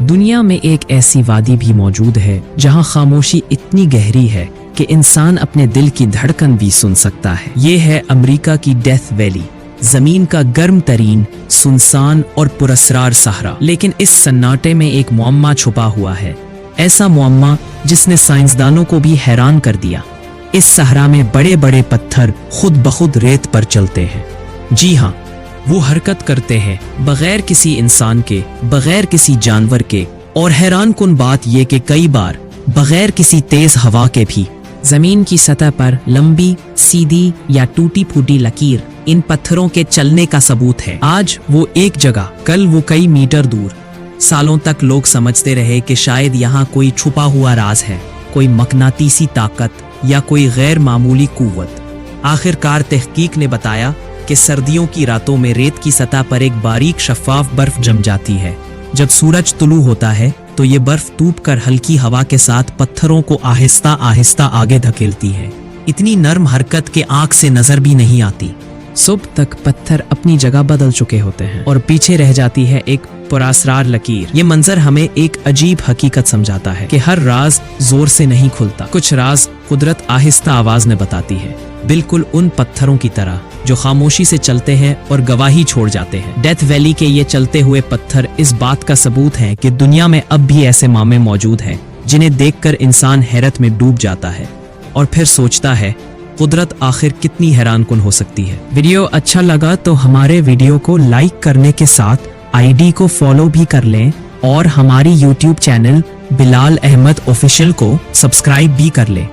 दुनिया में एक ऐसी वादी भी मौजूद है जहां खामोशी इतनी गहरी है कि इंसान अपने दिल की धड़कन भी सुन सकता है। ये है अमेरिका की डेथ वैली, जमीन का गर्म तरीन, सुनसान और पुरस्रार सहरा। लेकिन इस सन्नाटे में एक मुअम्मा छुपा हुआ है, ऐसा मुअम्मा जिसने साइंसदानों को भी हैरान कर दिया। इस सहरा में बड़े बड़े पत्थर खुद बखुद रेत पर चलते हैं। जी हाँ, वो हरकत करते हैं बगैर किसी इंसान के, बगैर किसी जानवर के, और हैरान कुन बात ये कि कई बार बगैर किसी तेज हवा के भी। जमीन की सतह पर लंबी, सीधी या टूटी फूटी लकीर इन पत्थरों के चलने का सबूत है। आज वो एक जगह, कल वो कई मीटर दूर। सालों तक लोग समझते रहे कि शायद यहाँ कोई छुपा हुआ राज है, कोई मकनातीसी ताकत या कोई गैर मामूली कुव्वत। आखिरकार तहकीक ने बताया कि सर्दियों की रातों में रेत की सतह पर एक बारीक शफाफ बर्फ जम जाती है। जब सूरज तुलू होता है तो ये बर्फ टूटकर हल्की हवा के साथ पत्थरों को आहिस्ता आहिस्ता आगे धकेलती है। इतनी नर्म हरकत के आंख से नजर भी नहीं आती। सुबह तक पत्थर अपनी जगह बदल चुके होते हैं और पीछे रह जाती है एक पुरस्रार लकीर। ये मंजर हमें एक अजीब हकीकत समझाता है कि हर राज जोर से नहीं खुलता, कुछ राज कुदरत आहिस्ता आवाज में बताती है, बिल्कुल उन पत्थरों की तरह जो खामोशी से चलते हैं और गवाही छोड़ जाते हैं। डेथ वैली के ये चलते हुए पत्थर इस बात का सबूत हैं कि दुनिया में अब भी ऐसे मामे मौजूद हैं जिन्हें देखकर इंसान हैरत में डूब जाता है और फिर सोचता है कुदरत आखिर कितनी हैरानकुन हो सकती है। वीडियो अच्छा लगा तो हमारे वीडियो को लाइक करने के साथ आईडी को फॉलो भी कर लें और हमारी YouTube channel Bilal Ahmad official को सब्सक्राइब भी कर लें।